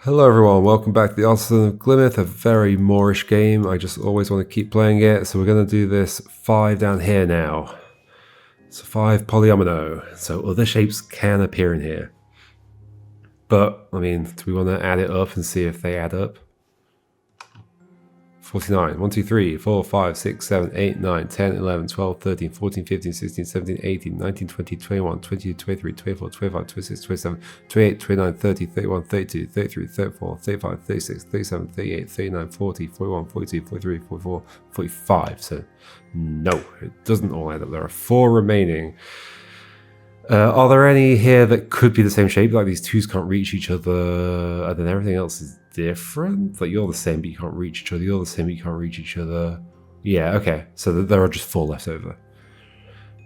Hello everyone, welcome back to the Artisan of Glimmith, a very Moorish game. I just always want to keep playing it, so we're going to do this 5 down here now. So 5 polyomino, so other shapes can appear in here. But, I mean, do we want to add it up and see if they add up? 49, 1, 2, 3, 4, 5, 6, 7, 8, 9, 10, 11, 12, 13, 14, 15, 16, 17, 18, 19, 20, 21, 22, 23, 24, 25, 26, 27, 28, 29, 30, 31, 32, 33, 34, 35, 36, 37, 38, 39, 40, 41, 42, 43, 44, 45. So, no, it doesn't all add up. There are 4 remaining. Are there any here that could be the same shape? Like these twos can't reach each other, and then everything else is different? Like you're the same, but you can't reach each other. You're the same, but you can't reach each other. Yeah, okay. So there are just 4 left over.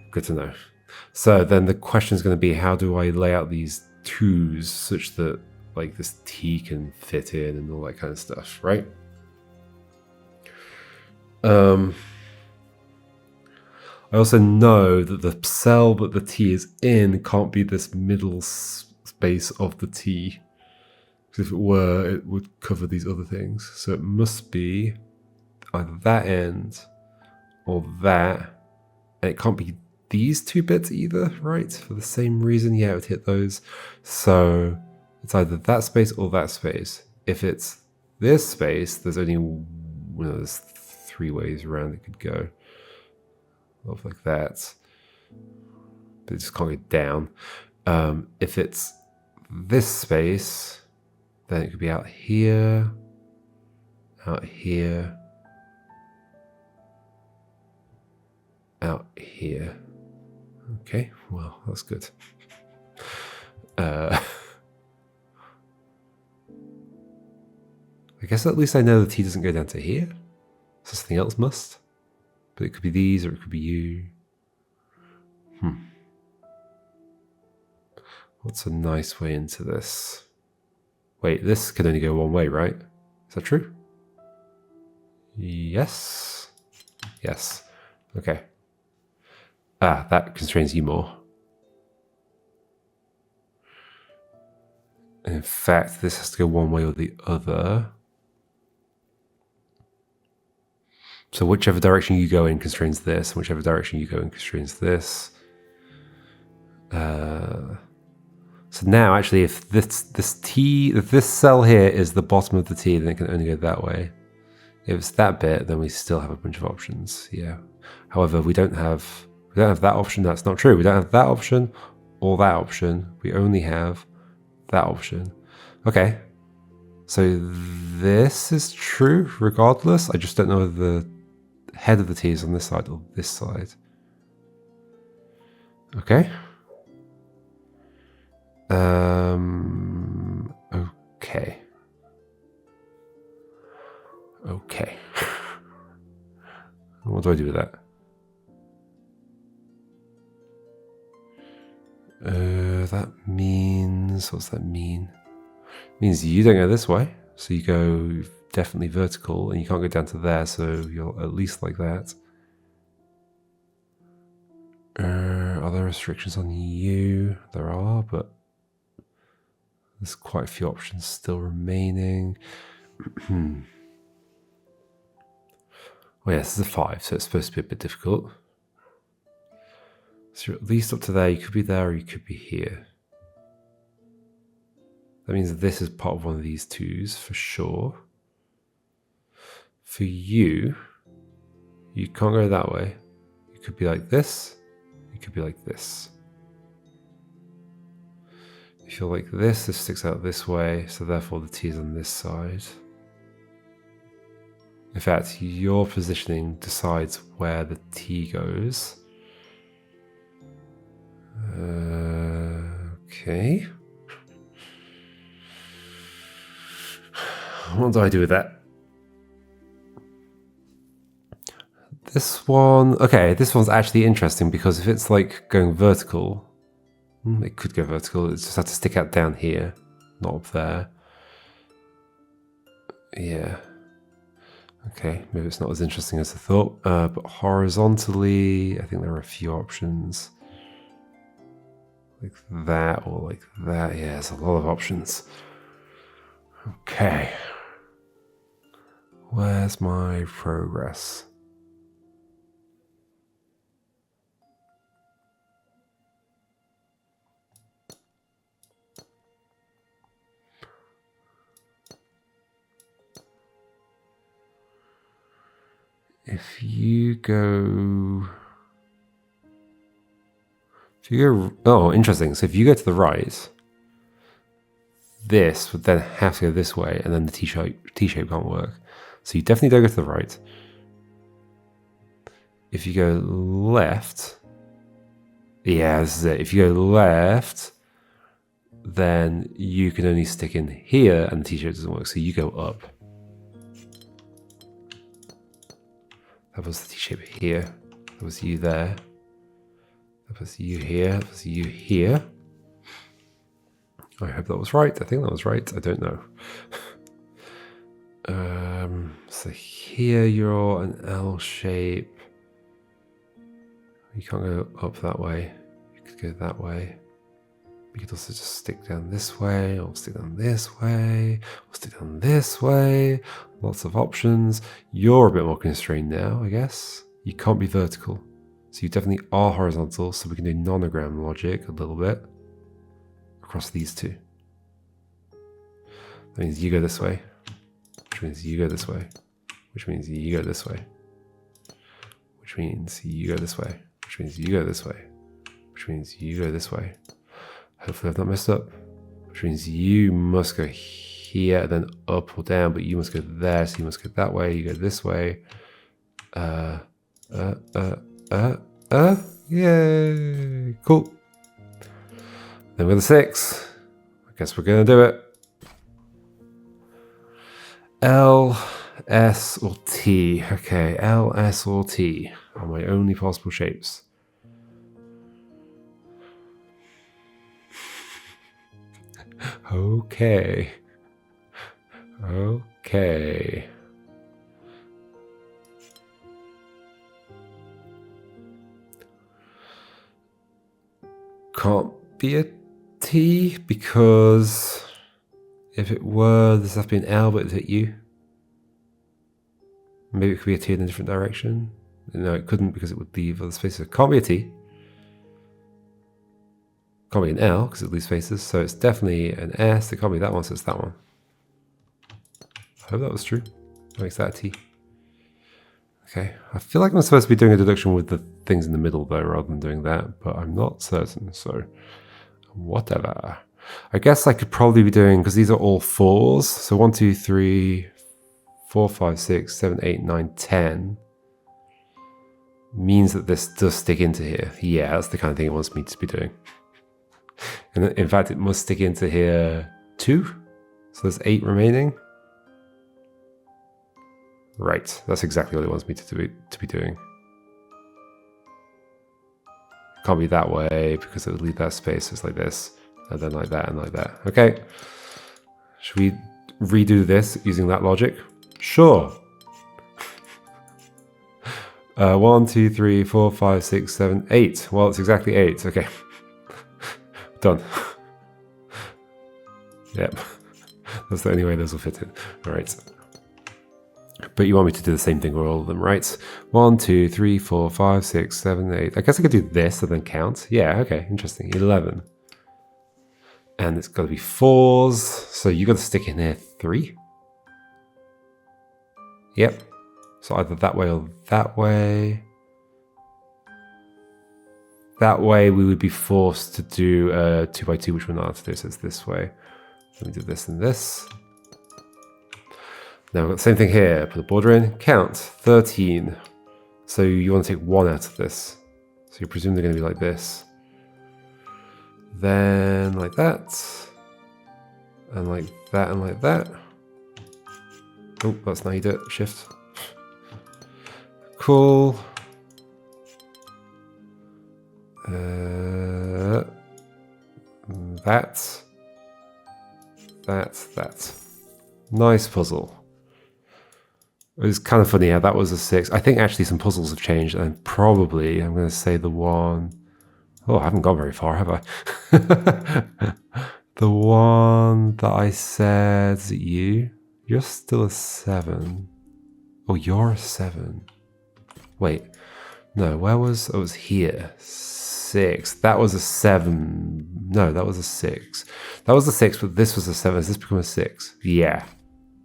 Good to know. So then the question is going to be, how do I lay out these twos such that like this T can fit in and all that kind of stuff, right? I also know that the cell that the T is in can't be this middle space of the T. Because if it were, it would cover these other things. So it must be either that end or that. And it can't be these 2 bits either, right? For the same reason, yeah, it would hit those. So it's either that space or that space. If it's this space, there's only there's 3 ways around it could go. Off like that, but it just can't go down. If it's this space, then it could be out here, out here, out here. Okay, well, that's good. I guess at least I know the T doesn't go down to here, so something else must. But it could be these, or it could be you. What's a nice way into this? Wait, this can only go one way, right? Is that true? Yes. Yes. Okay. Ah, that constrains you more. And in fact, this has to go one way or the other. So whichever direction you go in constrains this, and whichever direction you go in constrains this. So now, actually, if this cell here is the bottom of the T, then it can only go that way. If it's that bit, then we still have a bunch of options. Yeah. However, we don't have that option. That's not true. We don't have that option or that option. We only have that option. Okay. So this is true regardless. I just don't know whether the head of the T is on this side or this side. Okay. Okay. Okay. What do I do with that? That means, what's that mean? It means you don't go this way, so you go definitely vertical, and you can't go down to there, so you're at least like that. Are there restrictions on you? There are, but there's quite a few options still remaining. Oh yeah, this is a 5, so it's supposed to be a bit difficult. So you're at least up to there. You could be there or you could be here. That means that this is part of one of these twos for sure. For you, you can't go that way. You could be like this. You could be like this. If you're like this sticks out this way, so therefore the T is on this side. In fact, your positioning decides where the T goes. Okay. What do I do with that? This one, okay, this one's actually interesting because if it's like going vertical, it could go vertical, it just has to stick out down here, not up there. Yeah. Okay, maybe it's not as interesting as I thought, but horizontally, I think there are a few options. Like that or like that. Yeah, there's a lot of options. Okay. Where's my progress? If you go... Oh, interesting. So if you go to the right, this would then have to go this way, and then the T-shape can't work. So you definitely don't go to the right. If you go left, yeah, this is it. If you go left, then you can only stick in here, and the T-shape doesn't work. So you go up. That was the T-shape here. That was you there. That was you here. That was you here. I hope that was right. I think that was right. I don't know. So here you're an L shape. You can't go up that way. You could go that way. You could also just stick down this way, or stick down this way, or stick down this way. Lots of options. You're a bit more constrained now, I guess. You can't be vertical. So you definitely are horizontal, so we can do nonogram logic a little bit across these two. That means you go this way, which means you go this way, which means you go this way, which means you go this way, which means you go this way, which means you go this way. Hopefully I've not messed up. Which means you must go here, then up or down, but you must go there, so you must go that way, you go this way. Yay! Cool. Then with a 6, I guess we're gonna do it. L, S, or T. Okay, L, S, or T are my only possible shapes. Okay. Okay. Can't be a T because if it were, this has to be an L, but it's at U. Maybe it could be a T in a different direction. No, it couldn't because it would leave other spaces. It can't be a T. Can't be an L because it leaves spaces. So it's definitely an S. It can't be that one, so it's that one. I hope that was true. That makes that a T. Okay, I feel like I'm supposed to be doing a deduction with the things in the middle though, rather than doing that, but I'm not certain, so whatever. I guess I could probably be doing, because these are all 4s, so 1, 2, 3, 4, 5, 6, 7, 8, 9, 10 means that this does stick into here. Yeah, that's the kind of thing it wants me to be doing. And in fact, it must stick into here 2, so there's 8 remaining. Right, that's exactly what it wants me to be doing. Can't be that way because it would leave that space. It's like this, and then like that, and like that. Okay. Should we redo this using that logic? Sure. 1, 2, 3, 4, 5, 6, 7, 8. Well, it's exactly 8. Okay. Done. Yep. That's the only way those will fit in. All right. But you want me to do the same thing with all of them, right? 1, 2, 3, 4, 5, 6, 7, 8. I guess I could do this and then count. Yeah, okay, interesting. 11. And it's got to be 4s. So you got to stick in here 3. Yep. So either that way or that way. That way we would be forced to do 2 by 2, which we're not allowed to do, so it's this way. Let me do this and this. Now we've got the same thing here. Put a border in. Count 13. So you want to take 1 out of this. So you presume they're going to be like this. Then like that. And like that and like that. Oh, that's not how you do it. Shift. Cool. That. Nice puzzle. It was kind of funny how that was a 6. I think actually some puzzles have changed, and probably I'm going to say the one... Oh, I haven't gone very far, have I? The one that I said, is it you? You're still a 7. Oh, you're a 7. Wait. No, where was... Oh, it was here. 6. That was a 7. No, that was a 6. That was a 6, but this was a 7. Has this become a 6? Yeah.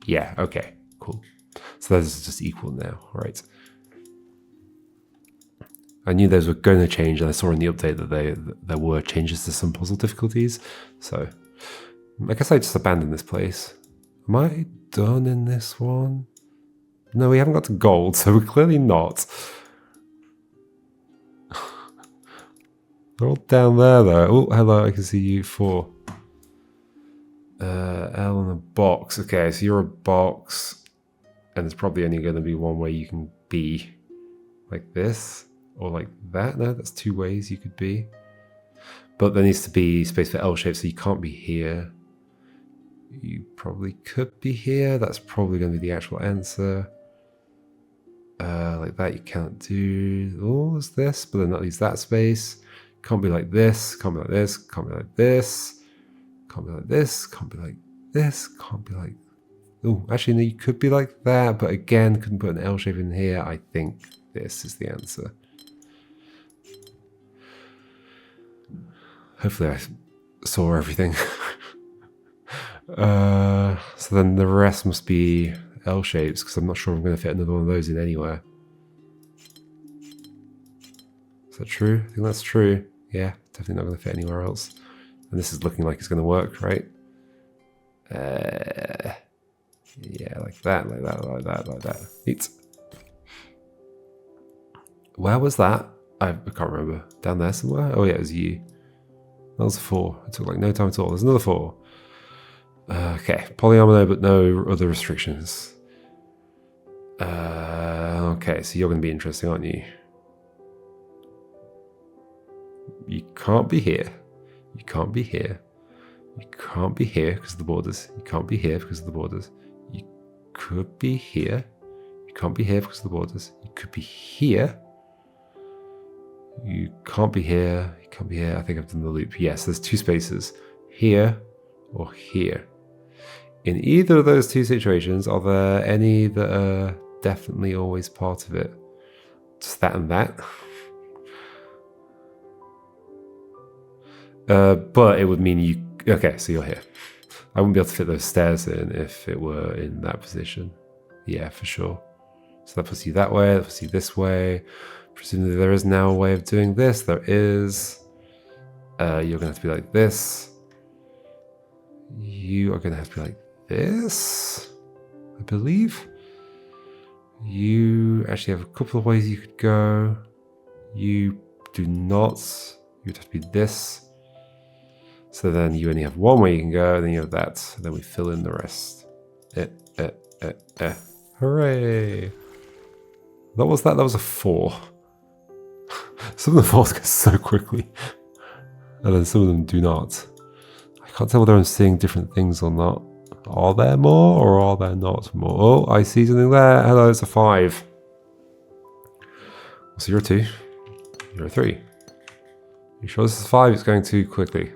Yeah, okay. Cool. So those are just equal now, right? I knew those were going to change, and I saw in the update that there were changes to some puzzle difficulties. So I guess I just abandoned this place. Am I done in this one? No, we haven't got to gold, so we're clearly not. They're all down there, though. Oh, hello, I can see you. 4. L and a box. Okay, so you're a box, and there's probably only going to be one way you can be. Like this, or like that. No, that's 2 ways you could be. But there needs to be space for L shape, so you can't be here. You probably could be here. That's probably going to be the actual answer. Like that you can't do. Oh, there's this, but then that leaves that space. Can't be like this, can't be like this, can't be like this, can't be like this, can't be like this, can't be like... Oh, actually no, you could be like that, but again, couldn't put an L shape in here. I think this is the answer. Hopefully I saw everything. So then the rest must be L shapes, because I'm not sure I'm going to fit another one of those in anywhere. Is that true? I think that's true. Yeah, definitely not going to fit anywhere else. And this is looking like it's going to work, right? Yeah, like that, like that, like that, like that. Neat. Where was that? I can't remember. Down there somewhere? Oh yeah, it was you. That was a 4. It took like no time at all. There's another 4. Okay, polyomino, but no other restrictions. Okay, so you're going to be interesting, aren't you? You can't be here. You can't be here. You can't be here because of the borders. You can't be here because of the borders. You could be here. You can't be here because of the borders. You could be here. You can't be here. You can't be here. I think I've done the loop. Yes, there's 2 spaces. Here or here. In either of those 2 situations, are there any that are definitely always part of it? Just that and that? But it would mean you... Okay, so you're here. I wouldn't be able to fit those stairs in if it were in that position. Yeah, for sure. So that puts you that way, that puts you this way. Presumably there is now a way of doing this. There is. You're going to have to be like this. You are going to have to be like this, I believe. You actually have a couple of ways you could go. You do not. You'd have to be this. So then you only have one way you can go, and then you have that. And then we fill in the rest. Hooray! What was that? That was a 4. Some of the 4s go so quickly. And then some of them do not. I can't tell whether I'm seeing different things or not. Are there more or are there not more? Oh, I see something there. Hello, it's a 5. So you're a 2. You're a 3. You sure this is 5? It's going too quickly.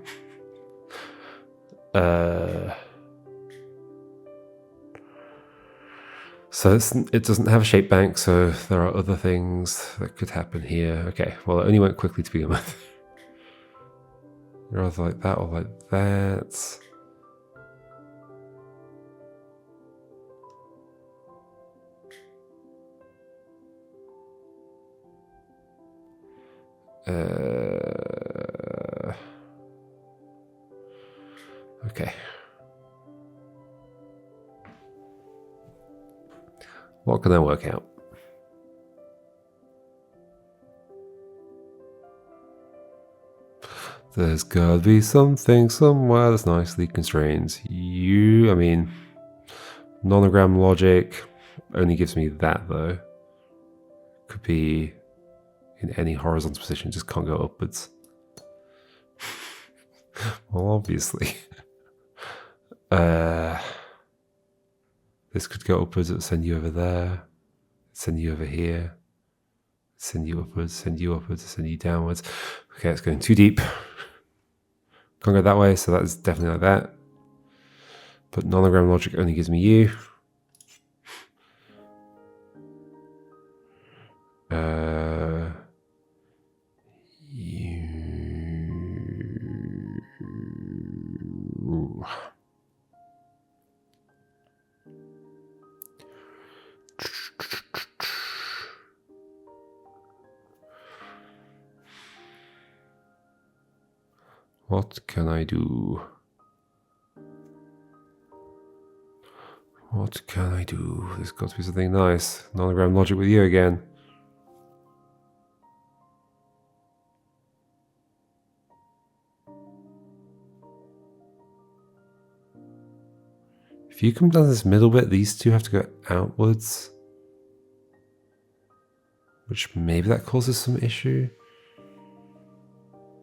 So it doesn't have a shape bank, so there are other things that could happen here. Okay, well, it only went quickly to begin with. You're either like that or like that. Okay. What can I work out? There's gotta be something somewhere that's nicely constrained. I mean, nonogram logic only gives me that though. Could be in any horizontal position, just can't go upwards. Well, obviously. This could go upwards, it would send you over there, send you over here, send you upwards, send you upwards, send you downwards. Okay, it's going too deep. Can't go that way, so that is definitely like that. But nonogram logic only gives me you. You. What can I do? What can I do? There's got to be something nice. Nonogram logic with you again. If you come down this middle bit, these two have to go outwards. Which maybe that causes some issue.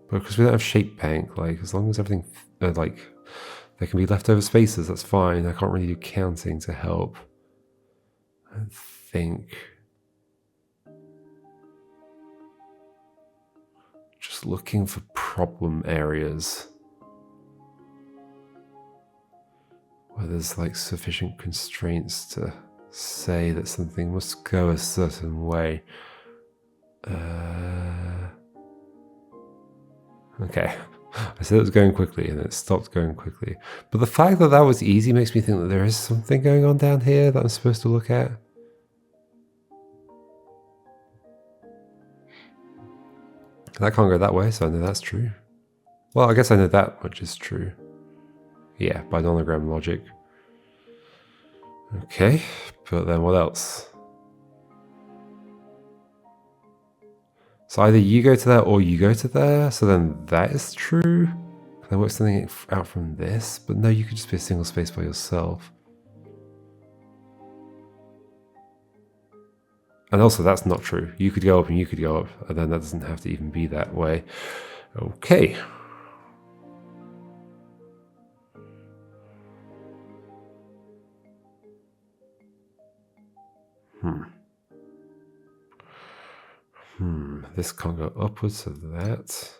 But because we don't have shape paint, like as long as everything, like there can be leftover spaces, that's fine. I can't really do counting to help. I think. Just looking for problem areas. Where there's like sufficient constraints to say that something must go a certain way. Okay, I said it was going quickly and it stopped going quickly. But the fact that that was easy makes me think that there is something going on down here that I'm supposed to look at. That can't go that way, so I know that's true. Well, I guess I know that much is true. Yeah, by nonogram logic. Okay, but then what else? So either you go to there or you go to there, so then that is true. Can I work something out from this? But no, you could just be a single space by yourself. And also that's not true. You could go up and you could go up, and then that doesn't have to even be that way. Okay. This can't go upwards, so that.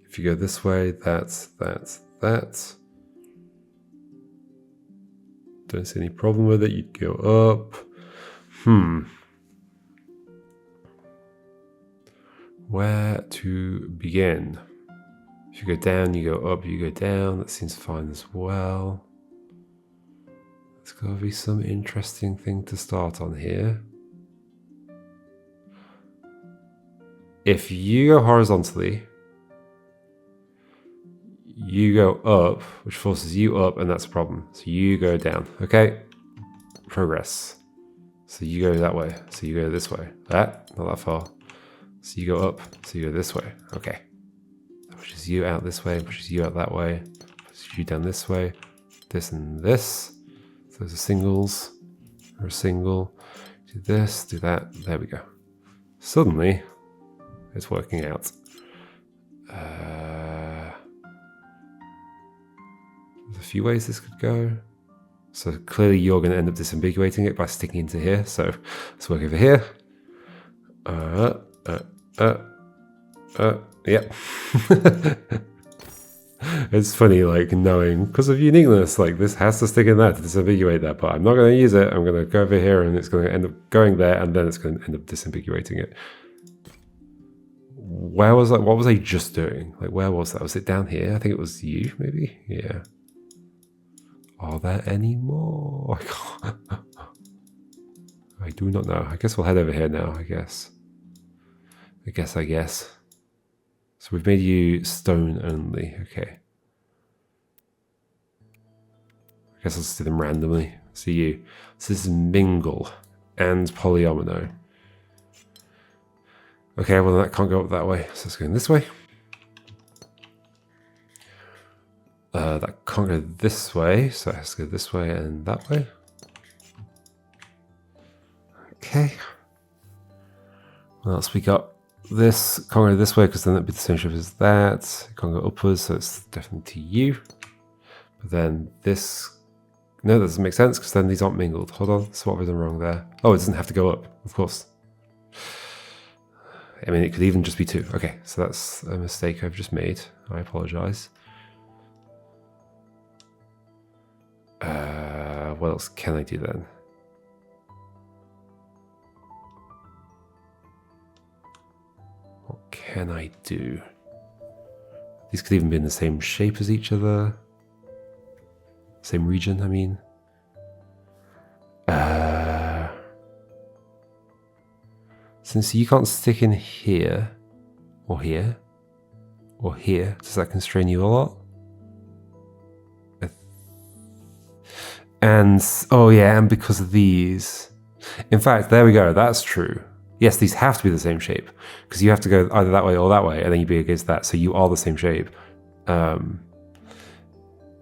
If you go this way, that. Don't see any problem with it. You'd go up. Where to begin? If you go down, you go up, you go down. That seems fine as well. There's got to be some interesting thing to start on here. If you go horizontally, you go up, which forces you up, and that's a problem. So you go down, okay? Progress. So you go that way, so you go this way. Not that far. So you go up, so you go this way, okay. That pushes you out this way, pushes you out that way, pushes you down this way, this and this. So those are singles, or a single. Do this, do that, there we go. Suddenly, it's working out. There's a few ways this could go. So clearly you're going to end up disambiguating it by sticking into here. So let's work over here. Yep. It's funny, like, knowing, because of uniqueness, like, this has to stick in there to disambiguate that, but I'm not going to use it. I'm going to go over here and it's going to end up going there, and then it's going to end up disambiguating it. Where was I? What was I just doing? Like, where was that? Was it down here? I think it was you, maybe? Yeah. Are there any more? I do not know. I guess we'll head over here now, I guess. I guess. So we've made you stone only. Okay. I guess I'll just do them randomly. So you. So this is mingle and polyomino. Okay, well that can't go up that way. So it's going this way. That can't go this way. So it has to go this way and that way. Okay. What else we got? This can't go this way because then it'd be the same shape as that. It can't go upwards, so it's definitely to you. But then this, no, that doesn't make sense because then these aren't mingled. Hold on, so what have I done wrong there? Oh, it doesn't have to go up, of course. I mean, it could even just be 2. Okay, so that's a mistake I've just made. I apologize. What else can I do then? What can I do? These could even be in the same shape as each other. Same region, I mean. Since you can't stick in here, or here, or here, does that constrain you a lot? And, oh yeah, and because of these. In fact, there we go, that's true. Yes, these have to be the same shape, because you have to go either that way or that way, and then you'd be against that, so you are the same shape.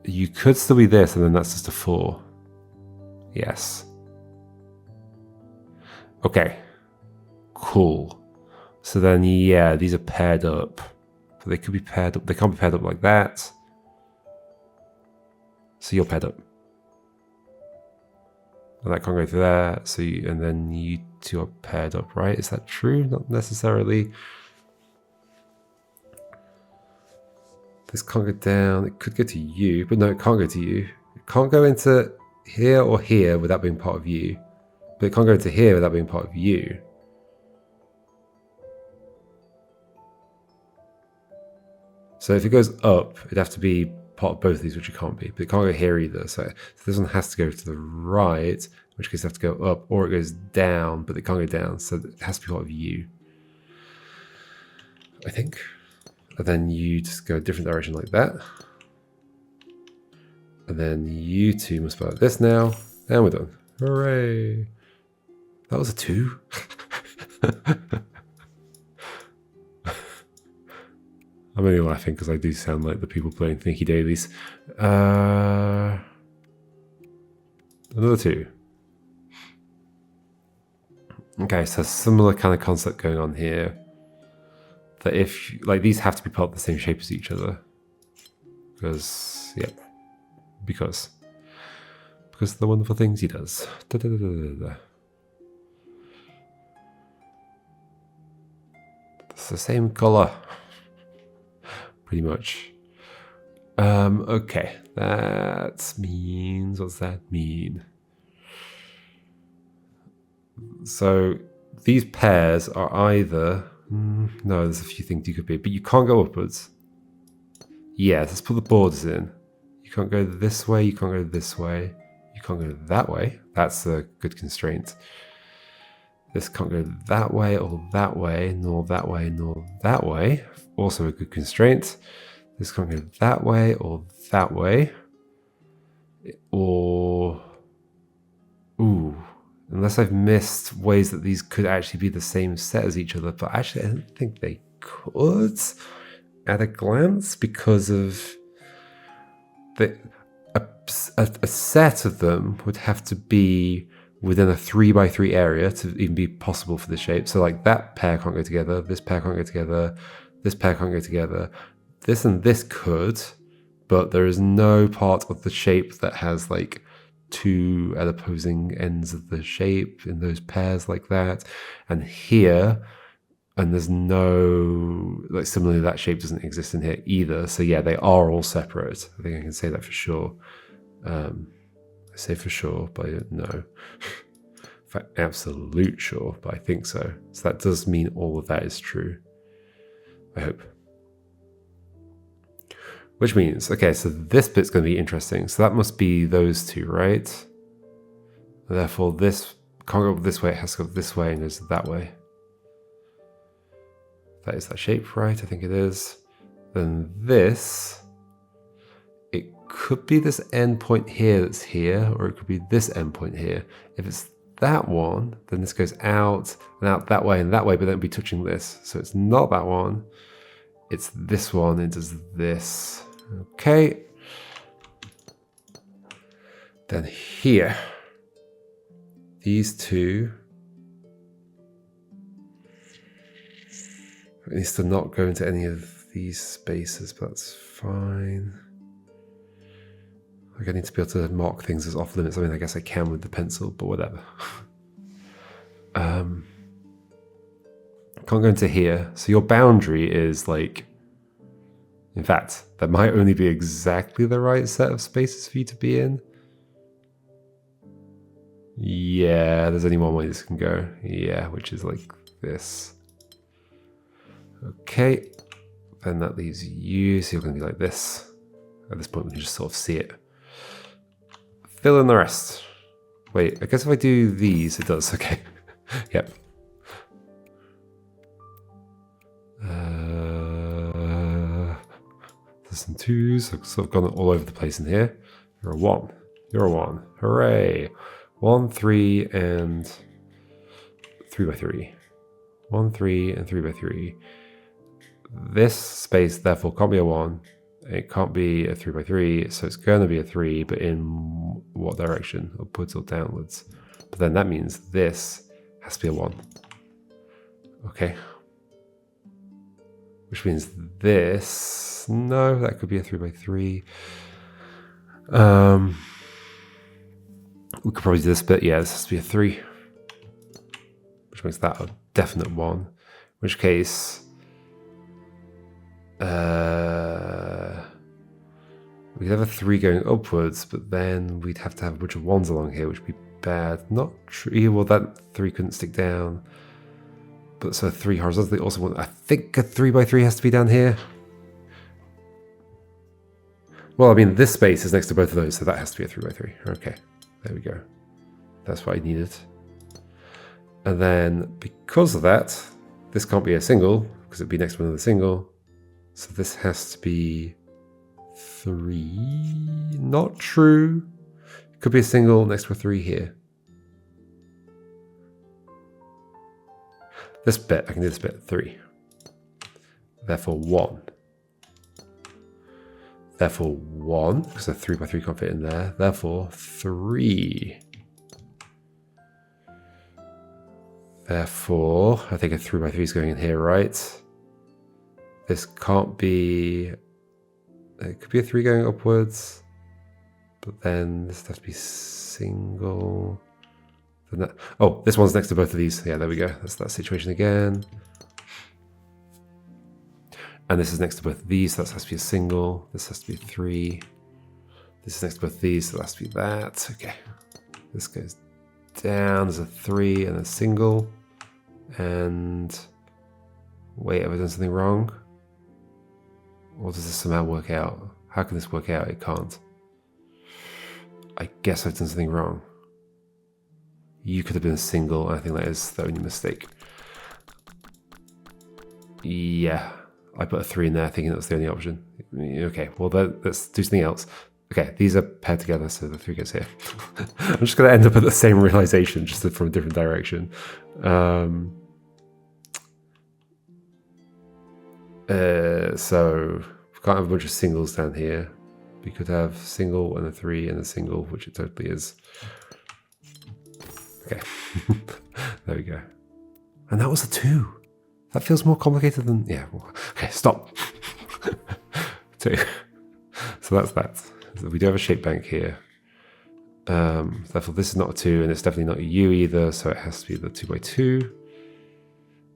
You could still be this, and then that's just a 4. Yes. Okay. Cool. So then, yeah, these are paired up. So they could be paired up. They can't be paired up like that. So you're paired up. And that can't go through there. So and then you two are paired up, right? Is that true? Not necessarily. This can't go down. It could go to you, but no, it can't go to you. It can't go into here or here without being part of you. But it can't go into here without being part of you. So if it goes up, it'd have to be part of both of these, which it can't be. But it can't go here either. So this one has to go to the right, in which case it has to go up, or it goes down, but it can't go down. So it has to be part of you, I think. And then you just go a different direction like that. And then you two must be like this now. And we're done. Hooray. That was a 2. I'm only laughing because I do sound like the people playing Thinky Dailies. Another 2. Okay, so similar kind of concept going on here. That if, like, these have to be part of the same shape as each other. Because, yeah. Because of the wonderful things he does. Da, da, da, da, da. It's the same color. Pretty much. Okay, that means, what's that mean? So these pairs are either, no, there's a few things you could be, but you can't go upwards. Yeah, let's put the borders in. You can't go this way, you can't go this way, you can't go that way. That's a good constraint. This can't go that way, or that way, nor that way, nor that way. Also a good constraint. This can't go that way, or that way. Or... Ooh. Unless I've missed ways that these could actually be the same set as each other. But actually, I don't think they could at a glance, because of... A set of them would have to be within a 3x3 area to even be possible for the shape. So like that pair can't go together, this pair can't go together, this pair can't go together. This and this could, but there is no part of the shape that has like 2 at opposing ends of the shape in those pairs like that. And here, and there's no, like similarly that shape doesn't exist in here either. So yeah, they are all separate. I think I can say that for sure. I say for sure, but I don't know. In fact, absolute sure, but I think so. So that does mean all of that is true. I hope. Which means, okay, so this bit's going to be interesting. So that must be those two, right? Therefore, this can't go this way, it has to go this way and goes that way. That is that shape, right? I think it is. Then this, it could be this endpoint here that's here, or it could be this endpoint here. If it's that one, then this goes out and out that way and that way, but then it'll be touching this. So it's not that one. It's this one. It does this. Okay. Then here, these two. It needs to not go into any of these spaces, but that's fine. Like I need to be able to mark things as off limits. I mean, I guess I can with the pencil, but whatever. Can't go into here. So your boundary is like, in fact, that might only be exactly the right set of spaces for you to be in. Yeah, there's only one way this can go. Yeah, which is like this. Okay, then that leaves you, so you're going to be like this. At this point, we can just sort of see it. Fill in the rest. Wait, I guess if I do these, it does. Okay. Yep. There's some twos. I've sort of gone all over the place in here. You're a one. You're a one. Hooray. 1, 3, and 3 by 3. 1, 3, and 3 by 3. This space therefore can't be a 1. It can't be a 3 by 3, so it's going to be a 3, but in what direction? Upwards or downwards? But then that means this has to be a 1. Okay. Which means this... No, that could be a 3 by 3. We could probably do this, but yeah, this has to be a 3. Which makes that a definite 1. In which case... we could have a 3 going upwards, but then we'd have to have a bunch of 1s along here, which would be bad. Not true. Well, that 3 couldn't stick down. But so 3 horizontally also want... I think a 3 by 3 has to be down here. Well, I mean, this space is next to both of those, so that has to be a 3 by 3. Okay, there we go. That's what I needed. And then, because of that, this can't be a single, because it'd be next to another single. So this has to be 3. Not true. It could be a single next to a 3 here. This bit, I can do this bit 3. Therefore 1. Therefore 1, because a 3 by 3 can't fit in there. Therefore 3. Therefore, I think a 3 by 3 is going in here, right? This can't be... It could be a 3 going upwards. But then this has to be single. Then that, oh, this one's next to both of these. Yeah, there we go. That's that situation again. And this is next to both of these, so that has to be a single. This has to be 3. This is next to both of these, so that has to be that. Okay. This goes down. There's a 3 and a single. And wait, have I done something wrong? Or does this somehow work out? How can this work out? It can't. I guess I've done something wrong. You could have been a single. I think that is the only mistake. Yeah. I put a 3 in there thinking that was the only option. Okay, well, let's do something else. Okay, these are paired together, so the 3 goes here. I'm just going to end up at the same realization, just from a different direction. So, we can't have a bunch of singles down here. We could have single and a 3 and a single, which it totally is. Okay, there we go. And that was a 2. That feels more complicated than... Yeah, okay, stop. 2. So that's that. So we do have a shape bank here. Therefore, this is not a 2, and it's definitely not a U either, so it has to be the 2 by 2.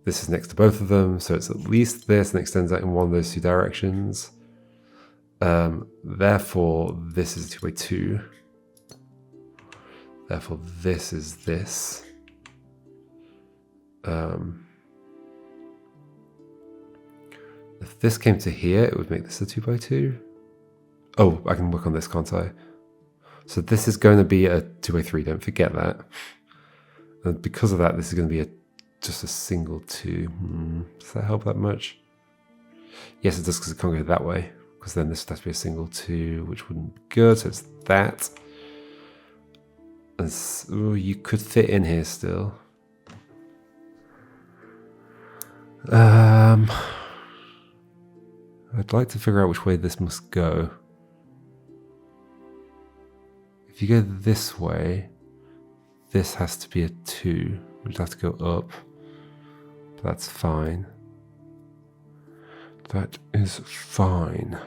This is next to both of them, so it's at least this, and extends out in one of those 2 directions. Therefore, this is a 2 by 2. Therefore, this is this. If this came to here, it would make this a 2 by 2. Oh, I can work on this, can't I? So this is going to be a 2 by 3, don't forget that. And because of that, this is going to be just a single 2. Does that help that much? Yes, it does, because it can't go that way. Because then this has to be a single 2, which wouldn't be good, so it's that. And so, you could fit in here still. I'd like to figure out which way this must go. If you go this way, this has to be a 2, which has to go up. That's fine. That is fine.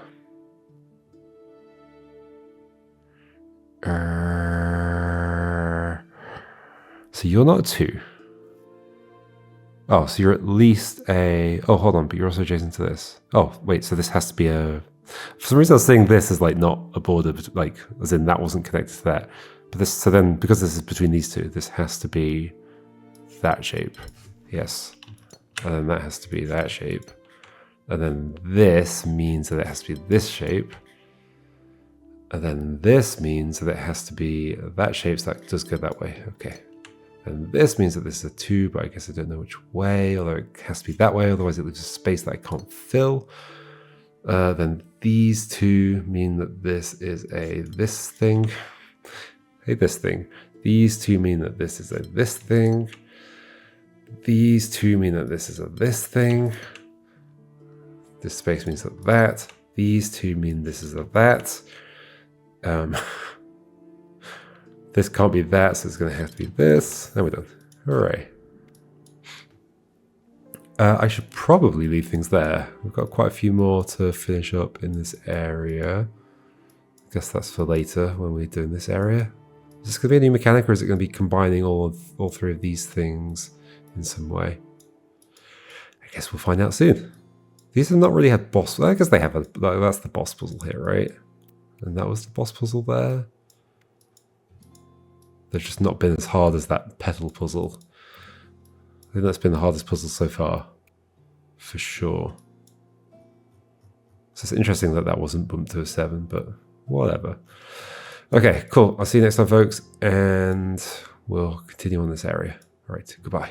So you're not a 2. Oh, so you're at least a... Oh, hold on, but you're also adjacent to this. Oh, wait, so this has to be a... For some reason I was saying this is like not a border, like as in that wasn't connected to that. But this, so then because this is between these two, this has to be that shape. Yes. And then that has to be that shape. And then this means that it has to be this shape. And then this means that it has to be that shape, so that does go that way. Okay. And this means that this is a 2, but I guess I don't know which way, although it has to be that way, otherwise it leaves a space that I can't fill. Then these two mean that this is a this thing. Hey, this thing. These two mean that this is a this thing. These two mean that this is a this thing. This space means that that. These two mean this is a that. This can't be that, so it's going to have to be this. Then we're done. Hooray. I should probably leave things there. We've got quite a few more to finish up in this area. I guess that's for later when we're doing this area. Is this going to be a new mechanic, or is it going to be combining all three of these things in some way? I guess we'll find out soon. These have not really had boss... I guess they have that's the boss puzzle here, right? And that was the boss puzzle there. They've just not been as hard as that petal puzzle. I think that's been the hardest puzzle so far. For sure. So it's interesting that that wasn't bumped to a 7, but whatever. Okay, cool. I'll see you next time, folks, and we'll continue on this area. All right, goodbye.